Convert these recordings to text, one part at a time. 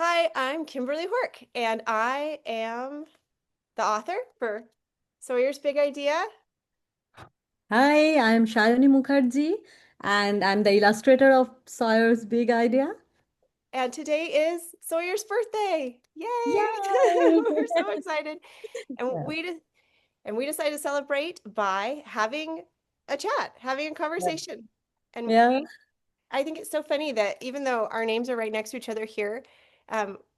Hi, I'm Kimberly Horch, and I am the author for Sawyer's Big Idea. Hi, I'm Sayani Mukherjee, and I'm the illustrator of Sawyer's Big Idea. And today is Sawyer's birthday. Yay! Yay! We're so excited. And Yeah, we decided to celebrate by having a chat, having a yeah, conversation. And yeah. I think it's so funny that even though our names are right next to each other here,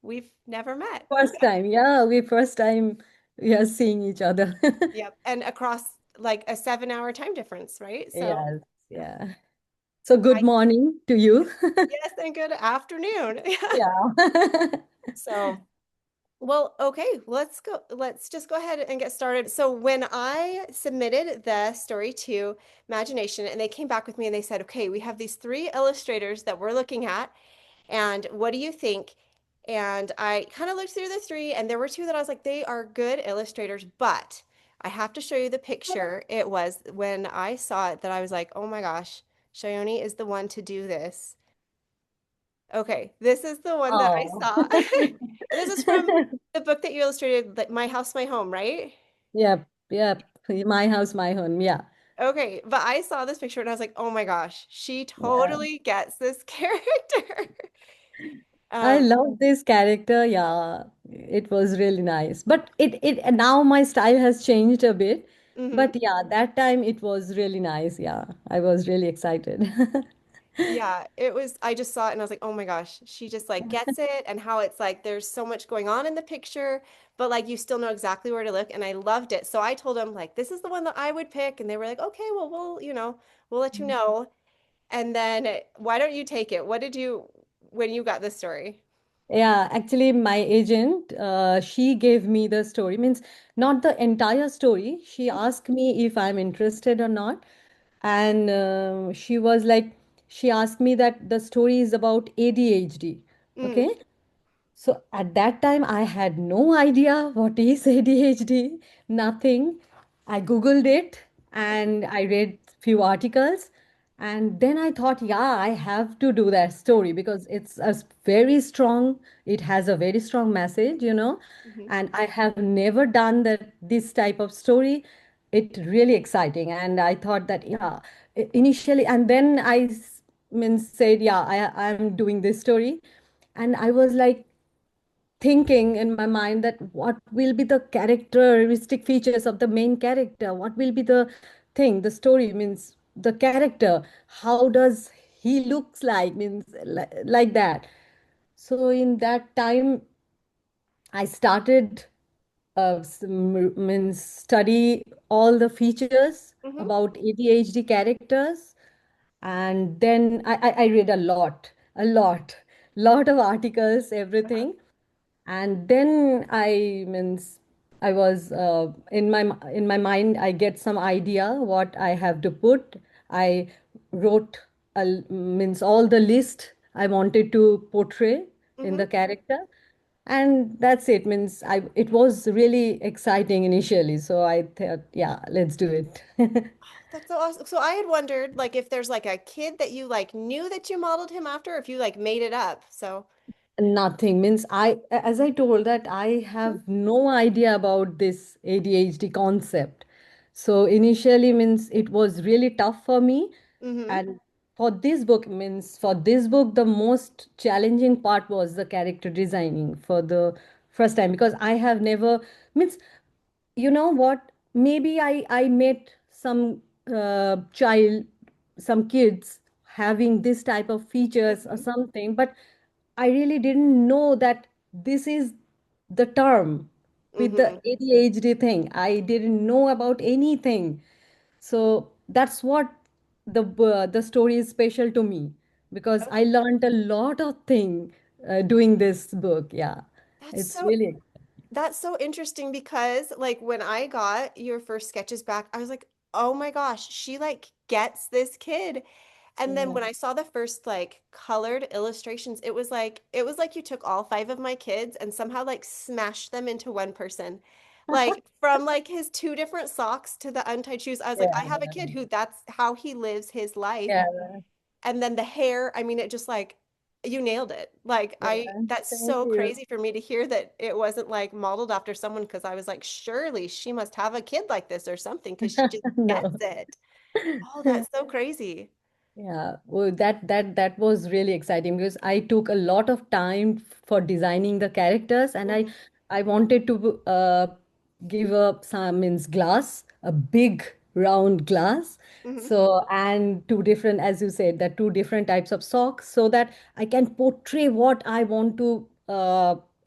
we've never met. First time, yeah, we first time we are seeing each other. Yep. And across like a 7 hour time difference, right? So Yes, yeah. So good I, morning to you. yes, and good afternoon. Yeah. So, well, okay, let's go. Let's just go ahead and get started. So, when I submitted the story to Magination and they came back with me and they said, okay, we have these three illustrators that we're looking at, and what do you think? And I kind of looked through the three, and there were two that I was like, they are good illustrators, but I have to show you the picture. It was when I saw it that I was like, oh my gosh, Shayoni is the one to do this. Okay, this is the one that I Oh. saw. This is from the book that you illustrated, like My House, My Home, right? Yep, yep. My house, my home. Yeah. Okay, but I saw this picture and I was like, oh my gosh, she Yeah. totally gets this character. I Um, love this character. Yeah, it was really nice. But it now my style has changed a bit. mhm. But yeah, that time it was really nice. Yeah, I was really excited. Yeah, it was, I just saw it and I was like, oh my gosh, she just like gets it and how it's like there's so much going on in the picture, but like you still know exactly where to look. And I loved it. So I told them, like, this is the one that I would pick. And they were like, okay, well, we'll let you know. And then why don't you take it? What did you, when you got this story? Yeah, actually, my agent, she gave me the story. Means not the entire story. She asked me if I'm interested or not, and she was like, she asked me that the story is about ADHD. Mm, Okay. So at that time, I had no idea what is ADHD, nothing. I Googled it and I read few articles. And then I thought, yeah, I have to do that story because it's a very strong, it has a very strong message, mhm, and I have never done that this type of story. It really exciting. And I thought that, yeah, initially, and then means said, yeah, I'm doing this story. And I was like, thinking in my mind that what will be the characteristic features of the main character, what will be the thing, the story means the character, how does he looks like, means like that. So in that time I started means study all the features mhm. about ADHD characters, and then I read a lot of articles, Uh-huh. everything. And then I means I was in my mind I get some idea what I have to put. I wrote means all the list I wanted to portray in Mhm. the character, and that's it. Means it was really exciting initially, so I thought, yeah, let's do it. That's so awesome. So I had wondered like if there's like a kid that you like knew that you modeled him after, or if you like made it up. So, Nothing means as I told that I have no idea about this ADHD concept. So initially means it was really tough for me. mm-hmm. And for this book, the most challenging part was the character designing for the first time because I have never means you know what, maybe I met child some kids having this type of features or Mm-hmm. something, but I really didn't know that this is the term with the Mm-hmm. ADHD thing. I didn't know about anything. So that's what the story is special to me because I learned a lot of thing doing this book. Yeah, That's it's so really. That's so interesting because like when I got your first sketches back, I was like, "Oh my gosh, she like gets this kid." And then Yeah. when I saw the first like colored illustrations, it was like you took all five of my kids and somehow like smashed them into one person. Like from like his two different socks to the untied shoes. I was like, I have a kid who that's how he lives his life. Yeah. And then the hair, I mean, it just like you nailed it. Like Yeah, that's thank so you. crazy for me to hear that it wasn't like modeled after someone because I was like, surely she must have a kid like this or something because she just gets No. it. Oh, that's so crazy. Yeah, well, that was really exciting because I took a lot of time for designing the characters, and Hmm. I wanted to give up some means glass, a big round glass. Hmm. So and two different, as you said, that two different types of socks, so that I can portray what I want to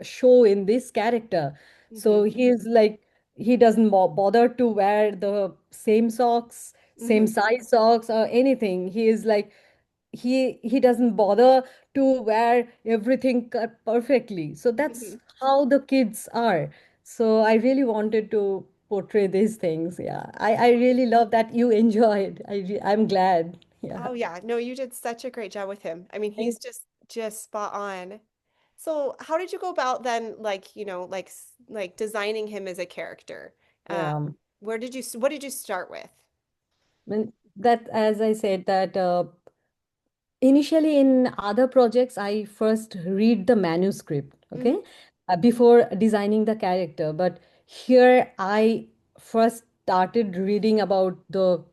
show in this character. Hmm. So he is like he doesn't bother to wear the same socks, Hmm. same size socks or anything. He is like he doesn't bother to wear everything cut perfectly. So Hmm. that's how the kids are. So I really wanted to portray these things. Yeah, I really love that you enjoyed. I'm glad. Yeah. Oh yeah, no, you did such a great job with him. I mean, he's Thank just spot on. So, how did you go about then, like, like like designing him as a character? Um, Yeah. what did you start with? When that, as I said, that initially, in other projects, I first read the manuscript, Hmm. okay, before designing the character. But here, I first started reading about the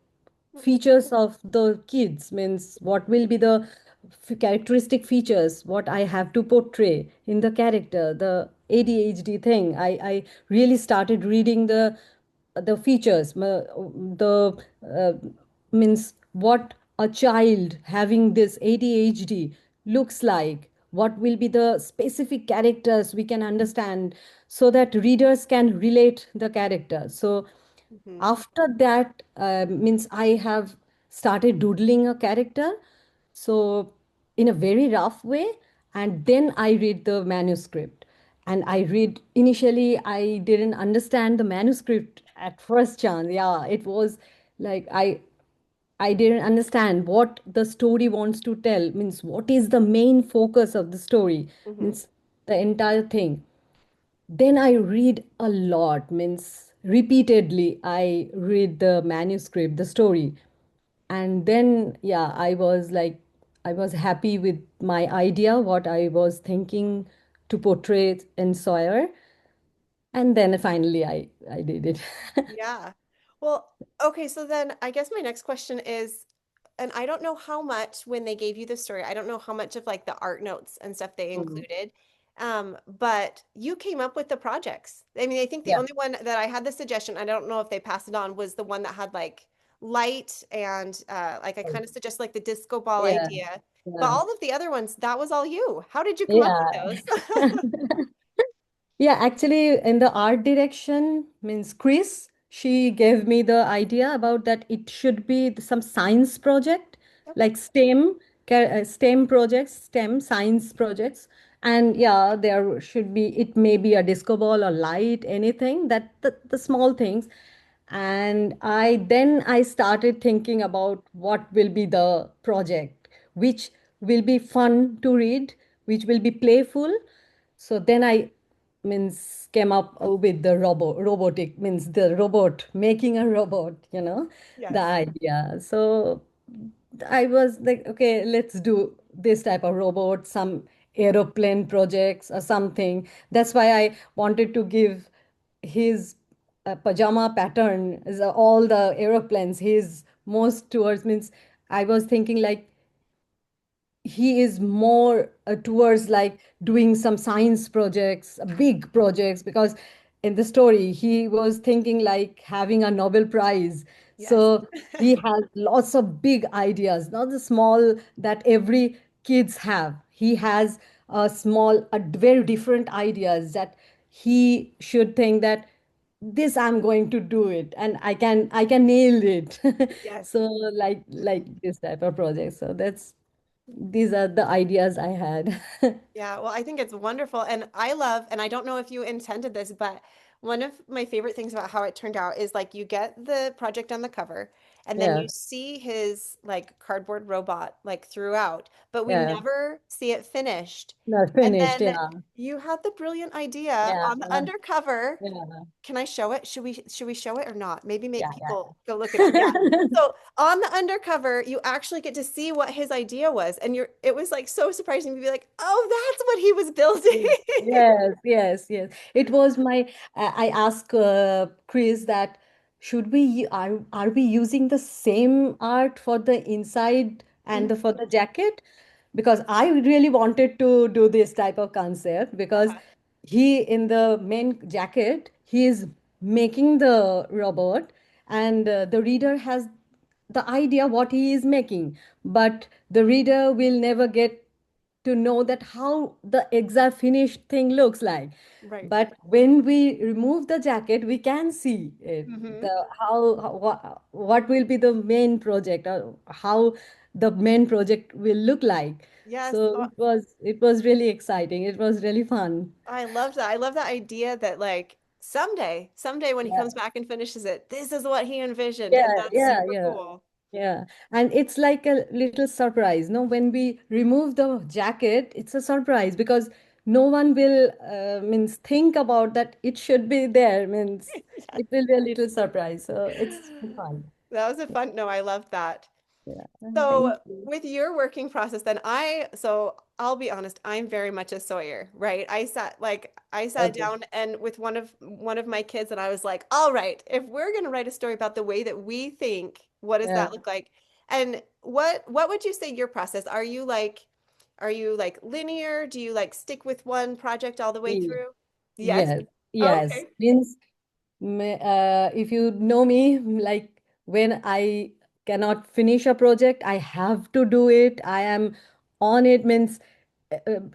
Hmm. features of the kids, means what will be the characteristic features, what I have to portray in the character, the ADHD thing. I really started reading the features, the means what a child having this ADHD looks like, what will be the specific characters we can understand so that readers can relate the character. So Hmm. after that, means I have started doodling a character, so in a very rough way, and then I read the manuscript. And I read initially, I didn't understand the manuscript at first chance. Yeah, it was like I didn't understand what the story wants to tell, means what is the main focus of the story, Hmm. means the entire thing. Then I read a lot, means repeatedly I read the manuscript, the story. And then, yeah, I was like, I was happy with my idea, what I was thinking to portray in Sawyer. And then finally I did it. Yeah. Well, okay, so then I guess my next question is, and I don't know how much when they gave you the story, I don't know how much of like the art notes and stuff they Mhm. included. But you came up with the projects. I mean, I think the Yeah. only one that I had the suggestion, I don't know if they passed it on, was the one that had like light and like I kind of suggest like the disco ball Yeah. idea. But Yeah. all of the other ones, that was all you. How did you come up with Yeah. those? Yeah, actually, in the art direction, means Chris, she gave me the idea about that it should be some science project, Okay. like STEM, STEM projects, STEM science projects. And yeah, there should be, it may be a disco ball or light, anything, that the small things. And I started thinking about what will be the project, which will be fun to read, which will be playful. So then I means came up with the robotic, means the robot, making a robot, the Yes. idea. So I was like, okay, let's do this type of robot, some aeroplane projects or something. That's why I wanted to give his pajama pattern is all the aeroplanes. His most towards, means I was thinking like he is more towards like doing some science projects, big projects, because in the story he was thinking like having a Nobel Prize. Yes. So he has lots of big ideas, not the small that every kids have. He has a very different ideas that he should think that this I'm going to do it and I can nail it. Yes. So like this type of project. So these are the ideas I had. Yeah, well, I think it's wonderful. And I love, and I don't know if you intended this, but one of my favorite things about how it turned out is like you get the project on the cover, and then Yeah. you see his like cardboard robot like throughout, but we Yeah. never see it finished. Not And finished. then Yeah. you had the brilliant idea Yeah. on the undercover. Yeah. Can I show it? Should we show it or not? Maybe make Yeah. people go look it up. Yeah. Yeah. So on the undercover, you actually get to see what his idea was, and it was like so surprising to be like, oh, that's what he was building. Yes, yes, yes. It was my. I asked Chris that should are we using the same art for the inside and Mhm. for the jacket? Because I really wanted to do this type of concept because Uh-huh. he in the main jacket he is making the robot and the reader has the idea what he is making, but the reader will never get to know that how the exact finished thing looks like. Right. But when we remove the jacket we can see it, Hmm. the what will be the main project or how the main project will look like. Yes. So Oh, it was really exciting, it was really fun. I love that. I love that idea that like someday when he Yeah, comes back and finishes it, this is what he envisioned, and yeah, that's yeah, super yeah. cool. Yeah, and it's like a little surprise. No, when we remove the jacket, it's a surprise because no one will means think about that it should be there. Means Yes. it will be a little surprise. So it's fun. That was a fun. No, I love that. Yeah, So thank you. with your working process, then so I'll be honest, I'm very much a Sawyer, right? I sat Okay. down and with one of my kids and I was like, all right, if we're gonna write a story about the way that we think, what does Yeah. that look like? And what would you say your process? Are you like linear? Do you like stick with one project all the way Ye- through? Yes. Yes. Yes. Okay. Means if you know me, like when I cannot finish a project, I have to do it. I am on it, means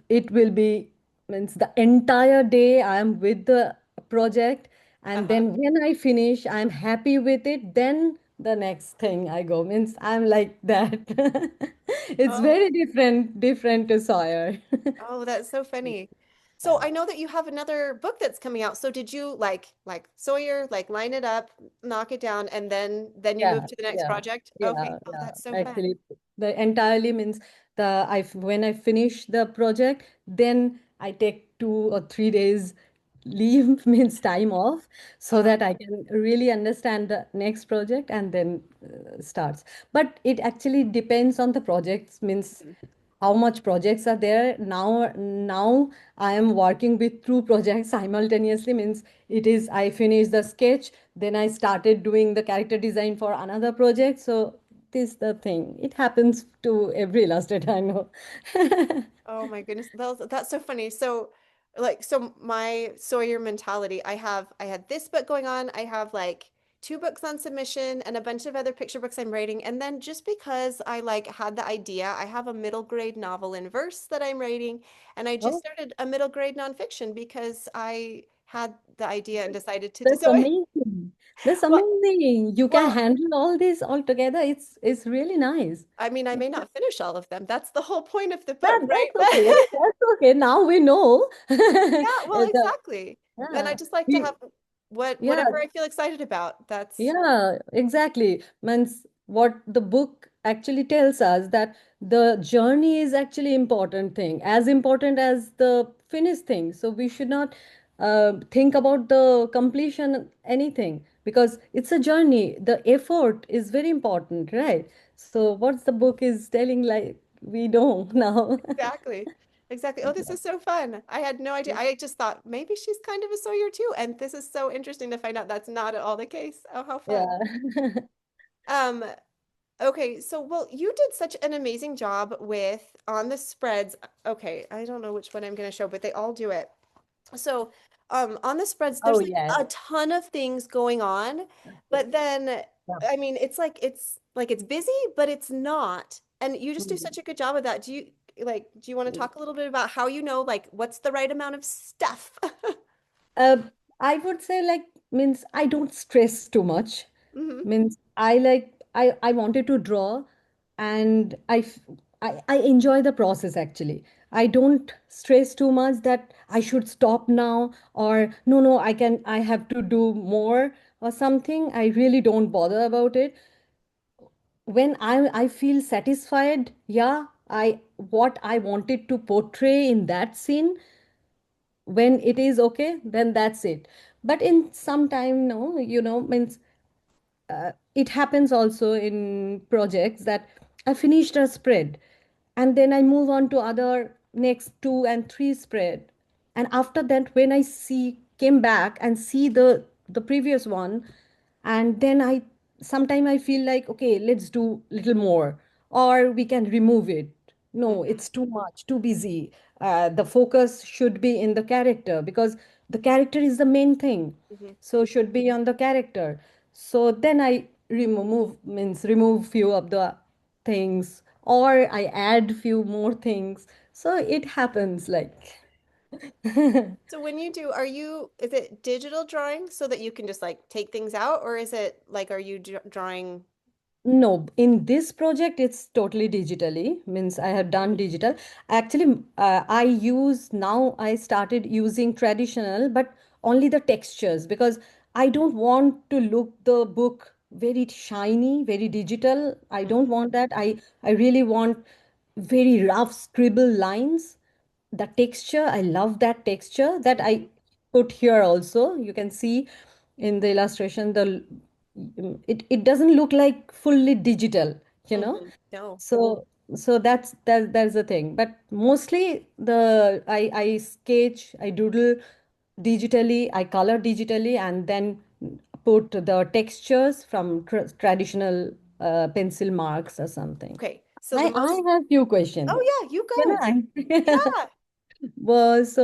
it will be means the entire day I am with the project, and Uh-huh. then when I finish, I'm happy with it. Then the next thing I go means I'm like that. It's Oh. very different to Sawyer. Oh, that's so funny. So Yeah. I know that you have another book that's coming out. So did you like Sawyer, like line it up, knock it down, and then you move Yeah, to the next yeah, project? Okay. yeah, Oh, yeah. that's so fun. Actually, the entirely means when I finish the project, then I take 2 or 3 days leave means time off so Uh-huh. that I can really understand the next project and then starts. But it actually depends on the projects means Mhm. how much projects are there now. I am working with two projects simultaneously means it is I finished the sketch, then I started doing the character design for another project. So this the thing, it happens to every illustrator I know. Oh my goodness. That's so funny. So my Sawyer mentality, I had this book going on. I have like two books on submission and a bunch of other picture books I'm writing. And then just because I like had the idea, I have a middle grade novel in verse that I'm writing, and I just Oh, started a middle grade nonfiction because I had the idea and decided to do that's so. amazing, that's Well, amazing, you can well, handle all this all together. It's really nice. I mean, I may not finish all of them. That's the whole point of the book, right? That's okay. That's okay. Now we know. Yeah, well, exactly. And I Yeah. just like to We, have yeah, whatever I feel excited about. That's yeah, exactly. Means what the book actually tells us that the journey is actually important thing, as important as the finished thing. So we should not think about the completion anything because it's a journey. The effort is very important, right? So what's the book is telling, like we know now. exactly. Exactly. Oh, this is so fun. I had no idea. I just thought maybe she's kind of a Sawyer too. And this is so interesting to find out that's not at all the case. Oh, how fun. Yeah. Um, okay, so well, you did such an amazing job with on the spreads. Okay, I don't know which one I'm going to show, but they all do it. So, on the spreads, Oh there's like yes. a ton of things going on, but then, Yeah. I mean, it's like it's busy, but it's not. And you just do Hmm. such a good job of that. Do you want to talk a little bit about how you know like what's the right amount of stuff? Uh, I would say like means I don't stress too much. Hmm. Means I wanted to draw, and I enjoy the process actually. I don't stress too much that I should stop now or no I have to do more or something. I really don't bother about it. when I feel satisfied, yeah, I what I wanted to portray in that scene, when it is okay, then that's it. But in some time, no, means it happens also in projects that I finished a spread and then I move on to other next two and three spread. And after that, when I see came back and see the previous one, and then I sometime I feel like, okay, let's do little more, or we can remove it. No, Hmm. it's too much, too busy. The focus should be in the character because the character is the main thing, Hmm. so should be on the character. So then I remove few of the things, or I add few more things. So it happens like So when you do, is it digital drawing so that you can just like take things out, or is it like, are you drawing? no, in this project, it's totally digitally. Means I have done digital. Actually, I started using traditional, but only the textures because I don't want to look the book very shiny, very digital. I don't want that. I really want very rough scribble lines. The texture, I love that texture that I Hmm. put here also. You can see in the illustration, it doesn't look like fully digital, you know. Hmm. No. So that's the thing. But mostly I sketch, I doodle digitally, I color digitally, and then put the textures from traditional pencil marks or something. Okay. So the I most, have few questions. oh yeah, you Can go. I? Yeah. Was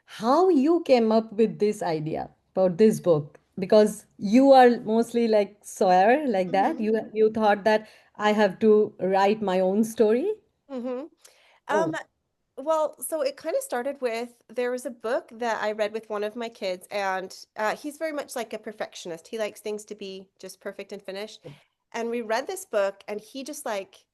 how you came up with this idea about this book, because you are mostly like Sawyer, like that. Hmm. You thought that I have to write my own story. Hmm. Um, Oh, well, so it kind of started with there was a book that I read with one of my kids, and he's very much like a perfectionist. He likes things to be just perfect and finished. And we read this book, and he just like,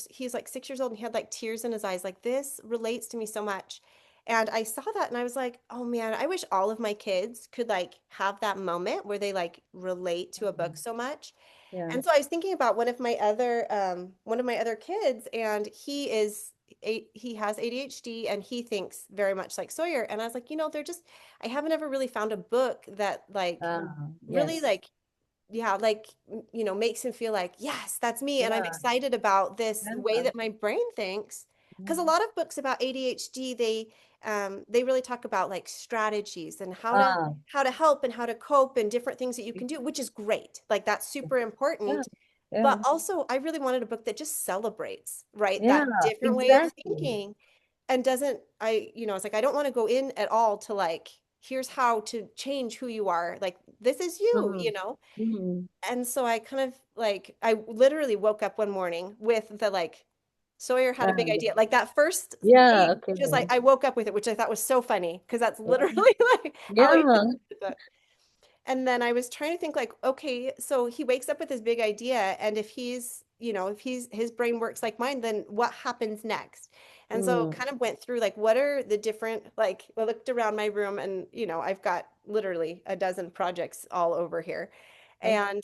he's like 6 years old, and he had like tears in his eyes. Like, this relates to me so much. And I saw that, and I was like, oh man, I wish all of my kids could like have that moment where they like relate to a book so much. yeah. And so I was thinking about one of my other kids, and he has ADHD, and he thinks very much like Sawyer. And I was like, they're just, I haven't ever really found a book that like really Yes. like, yeah, like, makes him feel like, yes, that's me. And I'm Yeah. excited about this way Yeah. that my brain thinks. Because a Mm. lot of books about ADHD, they really talk about like strategies and Ah, how to help and how to cope and different things that you can do, which is great. Like, that's super yeah. important. But Yeah. also, I really wanted a book that just celebrates, right? Yeah. That different way of Exactly. thinking, and doesn't, it's like, I don't want to go in at all to like, here's how to change who you are. Like, this is you, Mm. Mm. And so I kind of like, I literally woke up one morning with the like, Sawyer had a big Um, idea. Like, that first yeah. page, just like, Okay. I woke up with it, which I thought was so funny because that's Yeah. literally like how I Yeah. and then I was trying to think like, okay, so he wakes up with this big idea, and if his brain works like mine, then what happens next? And so Mm. kind of went through like, what are the different, like, I looked around my room, and I've got literally a dozen projects all over here. Okay. And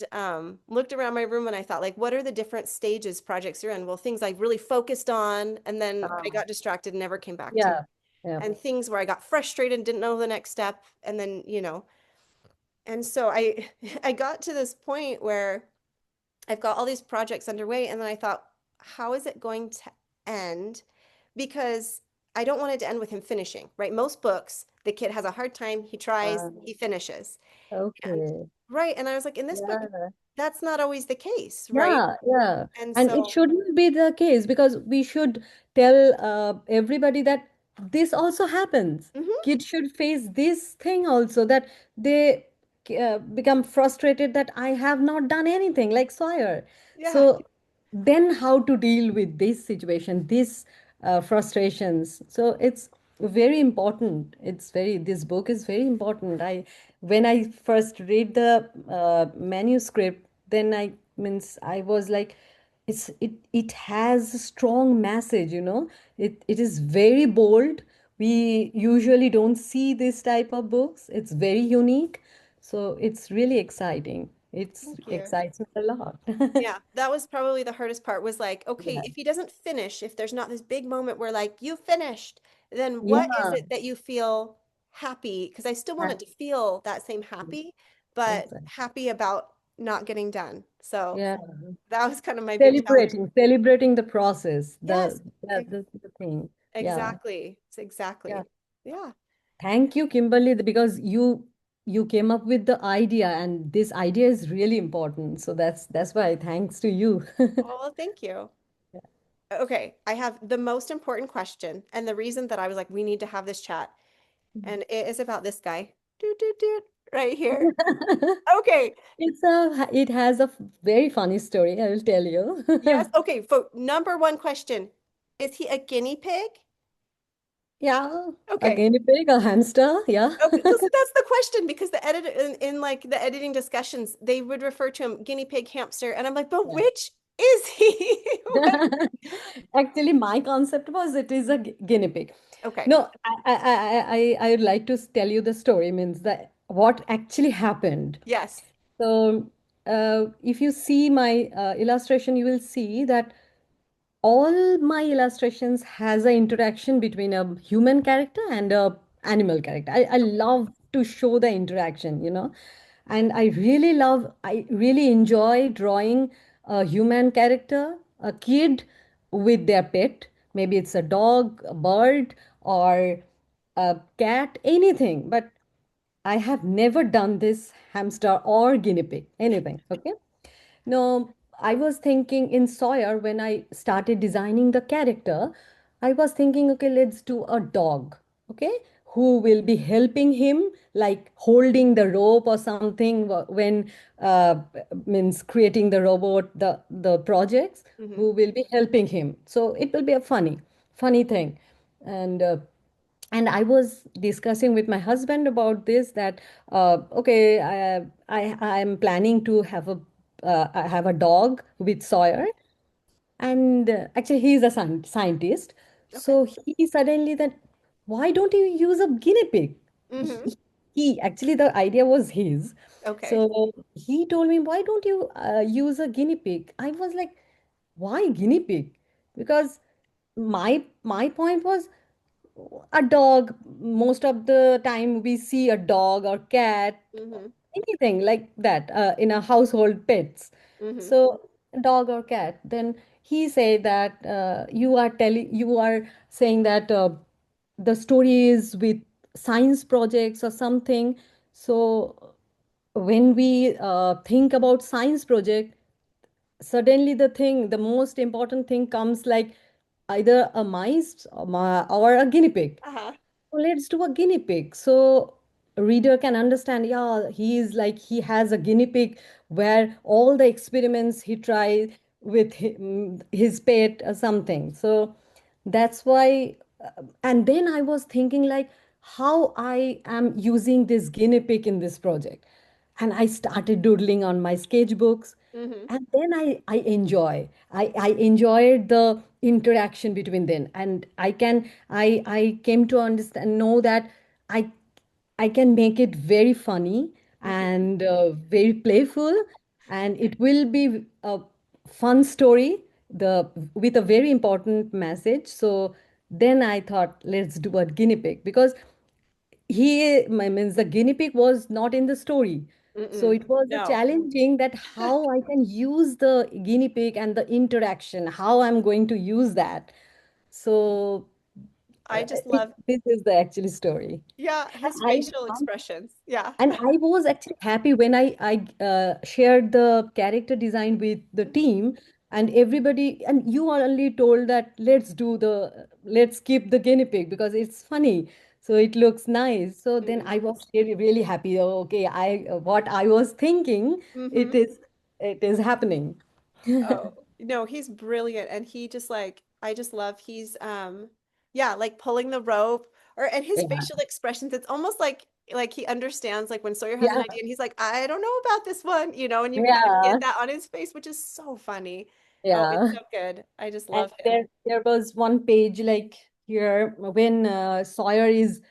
looked around my room, and I thought, like, what are the different stages projects are in? Well, things I really focused on, and then I Ah, got distracted and never came back to. yeah. Yeah. And things where I got frustrated and didn't know the next step, and then, and so I I got to this point where I've got all these projects underway, and then I thought, how is it going to end? Because I don't want it to end with him finishing, right? Most books, the kid has a hard time, he tries, Uh, he finishes. And okay. right, and I was like, in this book, Yeah. that's not always the case, right? Yeah, yeah. And And it so, shouldn't be the case because we should tell everybody that this also happens. mhm, Kids should face this thing also, that they become frustrated that I have not done anything, like Sawyer. yeah. So then how to deal with this situation, these frustrations. So it's very important. This book is very important. When I first read the manuscript, then I was like, it has a strong message, it is very bold. We usually don't see this type of books. It's very unique, so it's really exciting. It Thank you. excites me a lot. Yeah, that was probably the hardest part was like, okay, Yeah. if he doesn't finish, if there's not this big moment where like you finished, then what is Yeah. it that you feel happy? Because I still want it to feel that same happy, but Exactly. happy about not getting done. So Yeah. that was kind of my big challenge. Celebrating the process, Yes, ex- the thing. Yeah. exactly. Yeah. Exactly. Yeah. Thank you, Kimberly, because you came up with the idea, and this idea is really important. So that's why thanks to you. Oh, well, thank you. Okay, I have the most important question, and the reason that I was like, we need to have this chat, and it is about this guy. Doot, doot, doot, right here. Okay. It has a very funny story, I will tell you. Yes. Okay. For number one question, is he a guinea pig? Yeah, a Okay. guinea pig, a hamster, yeah. Okay. So that's the question because the edit in like the editing discussions, they would refer to him guinea pig, hamster, and I'm like, but Yeah. which is he? What? Actually, my concept was it is a guinea pig. Okay. No, I would like to tell you the story, means that what actually happened. Yes. So, if you see my illustration, you will see that all my illustrations has an interaction between a human character and a animal character. I love to show the interaction, and I really enjoy drawing a human character, a kid with their pet. Maybe it's a dog, a bird, or a cat, anything. But I have never done this hamster or guinea pig, anything. Okay. No, I was thinking in Sawyer when I started designing the character, I was thinking, okay, let's do a dog, okay, who will be helping him, like holding the rope or something when means creating the robot, the projects, Hmm. who will be helping him. So it will be a funny thing, and. And I was discussing with my husband about this that okay, I'm planning to I have a dog with Sawyer, and actually he's a scientist. Okay. So he suddenly that, why don't you use a guinea pig? Hmm. He actually, the idea was his. Okay. So he told me, why don't you use a guinea pig? I was like, why guinea pig? Because my point was a dog, most of the time we see a dog or cat, Hmm. anything like that in a household pets. Hmm. So dog or cat, then he said that you are saying that the story is with science projects or something. So when we think about science project, suddenly the most important thing comes, like either a mice or a guinea pig. Uh-huh. So let's do a guinea pig. So reader can understand, yeah, he is like he has a guinea pig where all the experiments he tried with his pet or something. So that's why, and then I was thinking like how I am using this guinea pig in this project. And I started doodling on my sketchbooks, Hmm. and then I enjoyed the interaction between them, and I came to understand, know that i I can make it very funny Hmm. and very playful, and it will be a fun story, the with a very important message. So then I thought, let's do a guinea pig, because means the guinea pig was not in the story. So Mm-mm. it was a No. challenging that how I can use the guinea pig and the interaction, how I'm going to use that. So I just love, this is the actual story. yeah, And his facial expressions. Yeah. I was actually happy when I shared the character design with the team, and everybody, and you are only told that let's keep the guinea pig because it's funny, so it looks nice. So then Hmm. I was really happy. Oh, okay, I what I was thinking, Hmm. it is it is happening. Oh, no, he's brilliant. And he just like, I just love, yeah, like pulling the rope and his Yeah, facial expressions. It's almost like he understands, like when Sawyer has an yeah, idea and he's like, I don't know about this one, and you kind of yeah, get that on his face, which is so funny. Oh, it's yeah. so good. I just And love him. there was one page like here when Sawyer is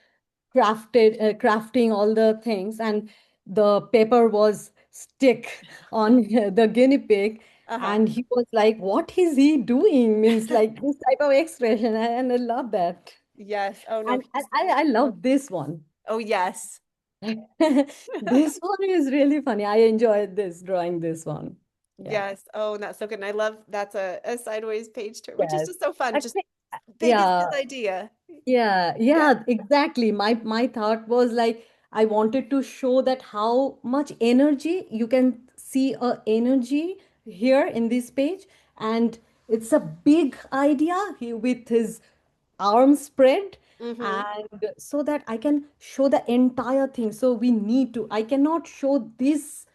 crafting all the things, and the paper was stick on the guinea pig, Uh-huh. and he was like, "What is he doing?" Means like this type of expression, and I love that. Yes. Oh no, And I love this one. oh yes. This one is really funny. I enjoyed this drawing this one. Yeah. Yes. Oh, and that's so good. And I love that's a sideways page turn, which is Yes. just so fun. I Just think, big is his yeah. idea. Yeah, Yeah. yeah, exactly. My thought was like I wanted to show that how much energy you can see a energy here in this page, and it's a big idea with his arms spread, Mm-hmm. and so that I can show the entire thing. So we need to. I cannot show this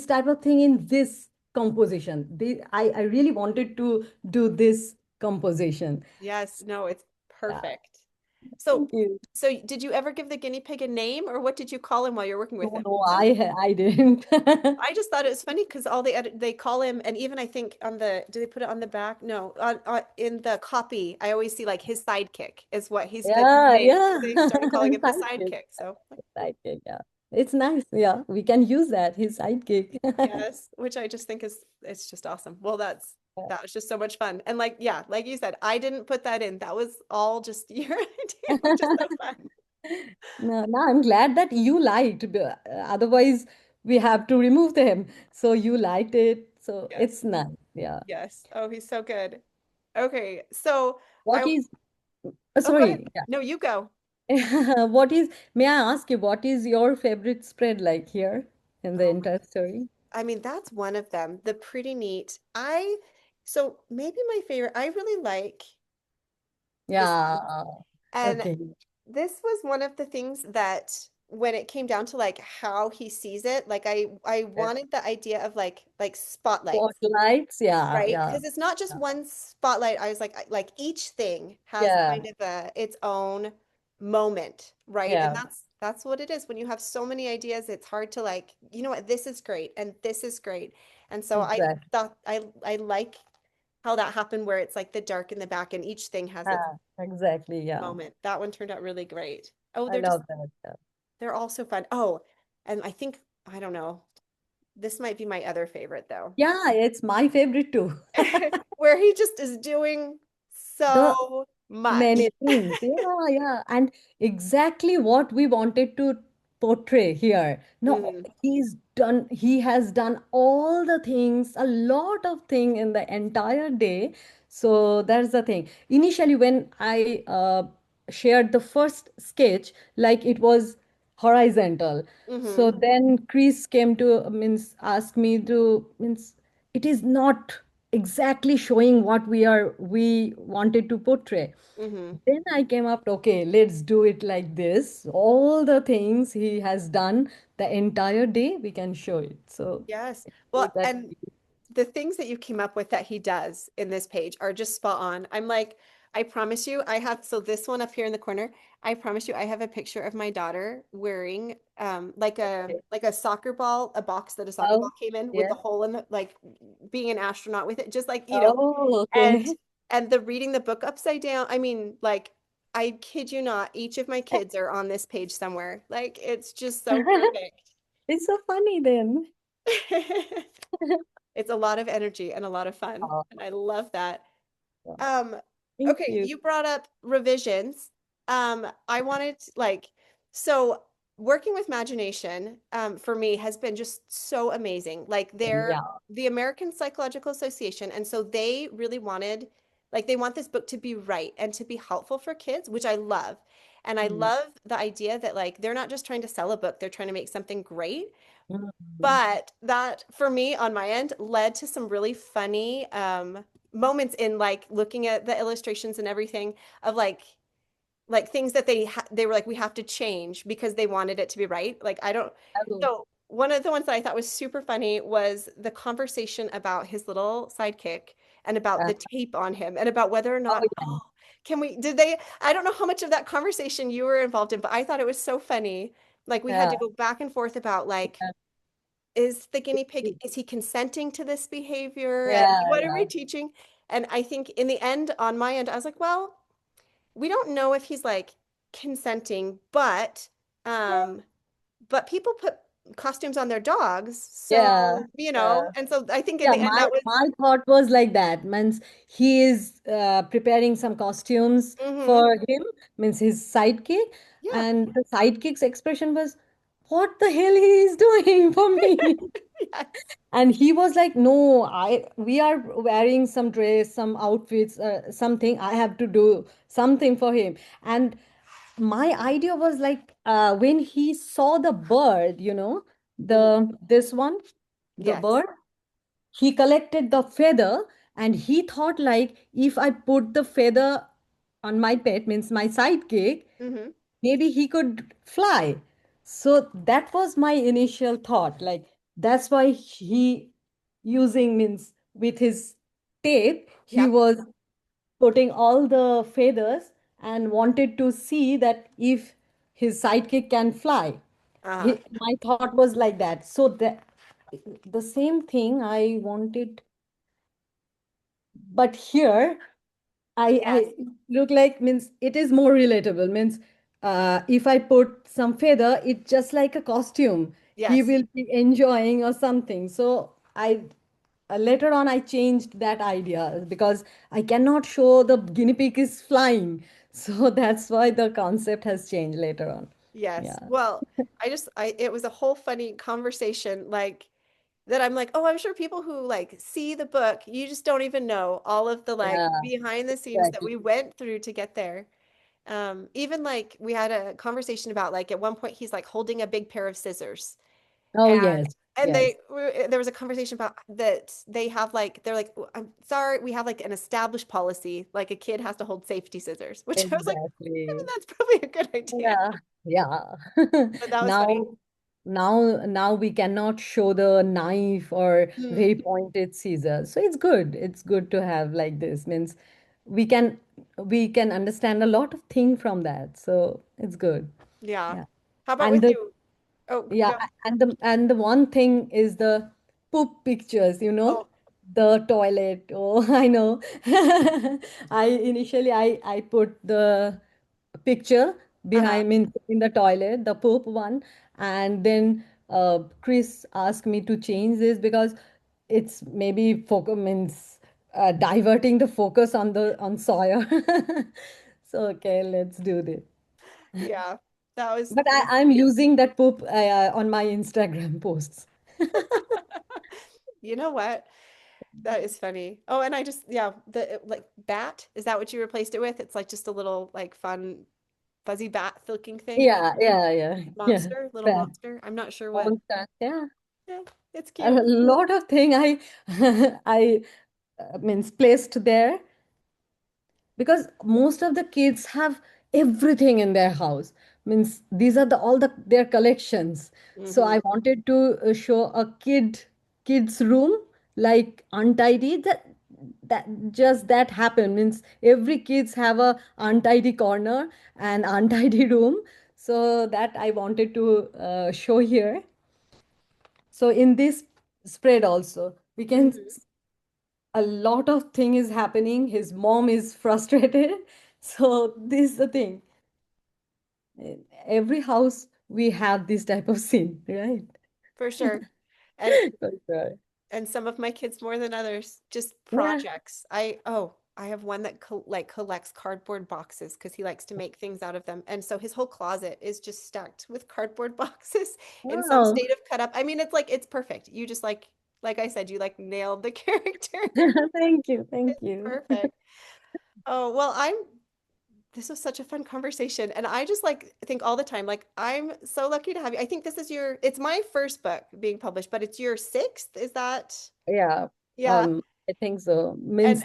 type of thing in this composition. I really wanted to do this composition. Yes. No, it's Yeah, perfect. So, thank you. so did you ever give the guinea pig a name, or what did you call him while you're working with No, him? no, I didn't. I just thought it was funny because all they call him, and even I think on the do they put it on the back? No, on in the copy, I always see like his sidekick is what he's the Yeah, name. yeah. They started calling him the Sidekick. sidekick. So Sidekick, yeah. It's nice. Yeah, we can use that. His sidekick. yes, which I just think is it's just awesome. Well, that was just so much fun, and like yeah, like you said, I didn't put that in. That was all just your idea, which is so fun. No, no, I'm glad that you liked. Otherwise, we have to remove them. So you liked it. So Yes, it's nice. Yeah. yes. Oh, he's so good. Okay, so What I is, oh go ahead. sorry. No, you go. Yeah. What is, may I ask you, what is your favorite spread like here in the Oh entire story? I mean, that's one of them. The pretty neat. So maybe my favorite, I really like this Yeah. one. And Okay. this was one of the things that when it came down to like how he sees it, like I wanted the idea of like spotlights, Spotlights. Yeah. right? Yeah. Because it's not just one spotlight. I was like each thing has Yeah. kind of its own moment, right? And Yeah. that's what it is. When you have so many ideas, it's hard to like, you know what, this is great and this is great. And so I Exactly. thought I like how that happened where it's like the dark in the back and each thing has its Exactly. Yeah. moment. That one turned out really great. Oh, I love that. Yeah. they're all so fun. Oh, and I think I don't know. This might be my other favorite though. Yeah, it's my favorite too. Where he just is doing The so much. many things. Yeah, yeah. And exactly what we wanted to portray here. No, Mhm, he has done all the things, a lot of thing in the entire day. So that's the thing. Initially, when I shared the first sketch, like it was horizontal. So mhm, then Chris came to means ask me to means it is not exactly showing what we wanted to portray. mhm. Then I came up, okay, let's do it like this. All the things he has done the entire day, we can show it. So Yes. it Well, was and the things that you came up with that he does in this page are just spot on. I'm like, I promise you, I have so this one up here in the corner, I promise you I have a picture of my daughter wearing like a soccer ball, a box that a soccer oh, ball came in with yeah. the hole in the like being an astronaut with it, just like, Oh, and okay. the reading the book upside down. I mean, like I kid you not, each of my kids are on this page somewhere. Like it's just so perfect. It's so funny then. It's a lot of energy and a lot of fun, Oh, and I love that. yeah. Um, Thank okay, you. you brought up revisions. I wanted like so working with Magination for me has been just so amazing. Like they're Yeah. the American Psychological Association, and so they really wanted like they want this book to be right and to be helpful for kids, which I love. And I Mm. love the idea that like they're not just trying to sell a book, they're trying to make something great. Mm. But that for me on my end led to some really funny moments in like looking at the illustrations and everything of like things that they were like we have to change because they wanted it to be right. Like I don't Hello. so one of the ones that I thought was super funny was the conversation about his little sidekick and about the tape on him and about whether or Oh, not yeah. oh can we did they I don't know how much of that conversation you were involved in, but I thought it was so funny. Like we had Yeah. to go back and forth about like is the guinea pig Yeah. is he consenting to this behavior and Yeah. what are we Yeah. teaching? And I think in the end on my end I was like, well, we don't know if he's like consenting, um but people put costumes on their dogs. Yeah. So, Yeah. and so I think in Yeah, the end that was, my thought was like that. Means he is preparing some costumes hmm for him, means his sidekick, yeah, and the sidekick's expression was, "What the hell he is doing for me?" yes, And he was like, "No, we are wearing some dress, some outfits, something. I have to do something for him." And my idea was like, when he saw the bird, mhm, this one, the yes, bird, he collected the feather, and he thought like, if I put the feather on my pet, means my sidekick, hmm maybe he could fly. So that was my initial thought. Like, that's why he using, means with his tape, he yep, was putting all the feathers and wanted to see that if his sidekick can fly. uh-huh, My thought was like that. So the same thing I wanted, but here yes, I look like, means it is more relatable, means if I put some feather, it's just like a costume. He yes, will be enjoying or something. So I later on I changed that idea because I cannot show the guinea pig is flying. So that's why the concept has changed later on. yes. Yeah. Well, it was a whole funny conversation, like that I'm like, oh, I'm sure people who like see the book, you just don't even know all of the like Yeah, behind the scenes that exactly. we went through to get there. Even like we had a conversation about like at one point he's like holding a big pair of scissors Oh and yes, yes. there was a conversation about that they have like they're like, I'm sorry, we have like an established policy like a kid has to hold safety scissors, which I was like, I mean Exactly. that's probably a good idea. Yeah, yeah. But that was funny. Now, now we cannot show the knife or Mm, very pointed scissors. So it's good. It's good to have like this. Means we can we can understand a lot of thing from that. So it's good. yeah. Yeah. How about And with the you? Oh, yeah, go. and the one thing is the poop pictures, Oh, the toilet. Oh, I know. I put the picture uh-huh. behind me in the toilet, the poop one, and then Chris asked me to change this because it's maybe focus means diverting the focus on the on Sawyer. So okay, let's do this. Yeah. That was I'm using that poop on my Instagram posts. You know what? That is funny. Oh, and I just, yeah, the like bat, is that what you replaced it with? It's like just a little like fun fuzzy bat looking thing. Yeah, yeah, yeah, yeah. Monster, little Fair. monster. I'm not sure what. Monster. Yeah, Yeah, it's a cute. lot of thing I I means placed there because most of the kids have everything in their house, means these are the all their collections. So Hmm I wanted to show a kids room like untidy, that just that happen, means every kids have a untidy corner and untidy room. So that I wanted to show here. So in this spread also we can hmm a lot of thing is happening. His mom is frustrated. So this is the thing. Every house we have this type of scene, right? For sure. And For sure. some of my kids more than others, just Yeah. projects. I have one that collects cardboard boxes because he likes to make things out of them. And so his whole closet is just stacked with cardboard boxes in some Wow. state of cut up. I mean, it's like it's perfect. You just like I said, you like nailed the character. Thank you. Thank It's you. perfect. Oh, well, this was such a fun conversation. And I just like think all the time, like, I'm so lucky to have you. I think it's my first book being published, but it's your sixth. Is that? Yeah. Yeah. I think so. And Means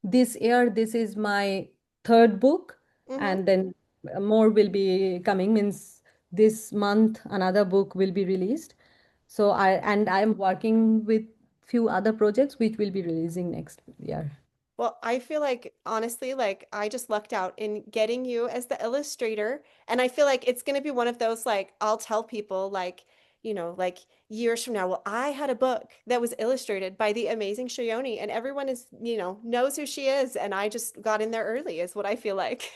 this is my third book, mhm. and then more will be coming. Means this month another book will be released. So I'm working with few other projects which will be releasing next year. Well, I feel like honestly, like I just lucked out in getting you as the illustrator. And I feel like it's going to be one of those, like, I'll tell people, like, like years from now, well, I had a book that was illustrated by the amazing Shayoni, and everyone knows who she is. And I just got in there early, is what I feel like.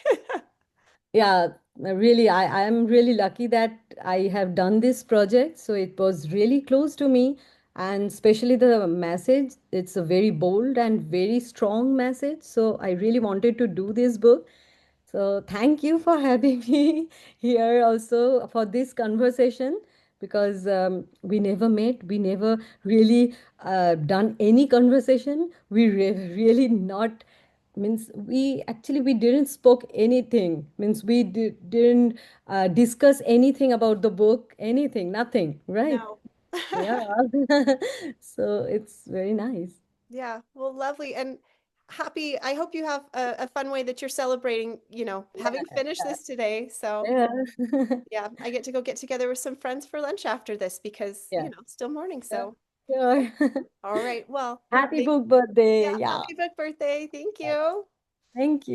Yeah, really, I am really lucky that I have done this project. So it was really close to me. And especially the message, it's a very bold and very strong message. So I really wanted to do this book. So thank you for having me here also for this conversation because we never met, we never really done any conversation. Really not means we didn't spoke anything means didn't discuss anything about the book, anything, nothing, right? No. Yeah. So it's very nice. Yeah, well, lovely and happy. I hope you have a fun way that you're celebrating, having finished this today. So, Yeah. yeah, I get to go get together with some friends for lunch after this because, Yeah. still morning. Yeah. So, Sure. all right. Well, Happy thank, book yeah, birthday. Yeah. happy book birthday. Thank you. Thank you.